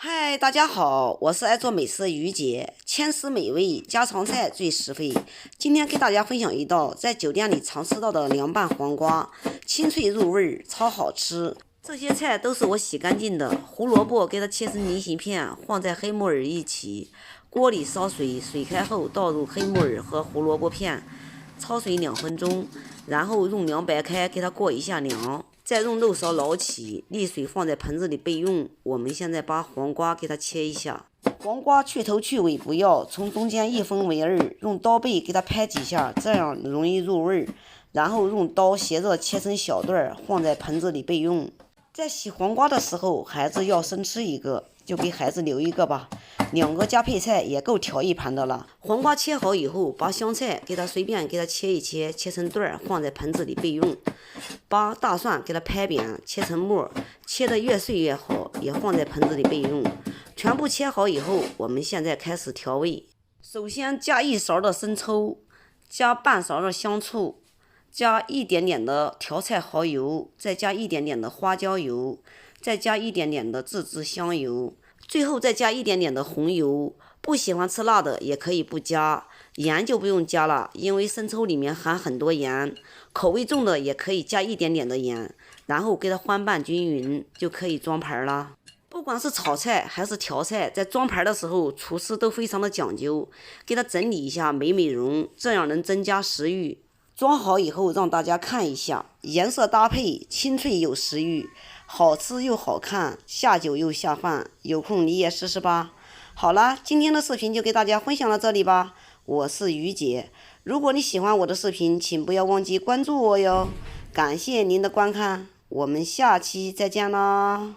嗨，大家好，我是爱做美食的于姐，千丝美味，家常菜最实惠。今天给大家分享一道在酒店里常吃到的凉拌黄瓜，清脆入味，超好吃。这些菜都是我洗干净的，胡萝卜给它切成菱形片，放在黑木耳一起。锅里烧水，水开后倒入黑木耳和胡萝卜片，焯水2分钟，然后用凉白开给它过一下凉。再用肉勺捞起，沥水放在盆子里备用。我们现在把黄瓜给它切一下，黄瓜去头去尾不要，从中间一分为二，用刀背给它拍几下，这样容易入味。然后用刀斜着切成小段，放在盆子里备用。在洗黄瓜的时候，孩子要生吃一个，就给孩子留一个吧。2个加配菜也够调一盘的了。黄瓜切好以后，把香菜给它随便给它切一切，切成段，放在盆子里备用。把大蒜给它拍扁，切成末，切得越碎越好，也放在盆子里备用。全部切好以后，我们现在开始调味。首先加1勺的生抽，加半勺的香醋，加一点点的调菜蚝油，再加一点点的花椒油，再加一点点的自制香油，最后再加一点点的红油。不喜欢吃辣的也可以不加，盐就不用加了，因为生抽里面含很多盐。口味重的也可以加一点点的盐，然后给它翻拌均匀，就可以装盘了。不管是炒菜还是调菜，在装盘的时候，厨师都非常的讲究，给它整理一下美容，这样能增加食欲。装好以后让大家看一下，颜色搭配清脆有食欲，好吃又好看，下酒又下饭，有空你也试试吧。好了，今天的视频就给大家分享到这里吧，我是于姐。如果你喜欢我的视频，请不要忘记关注我哟。感谢您的观看，我们下期再见啦。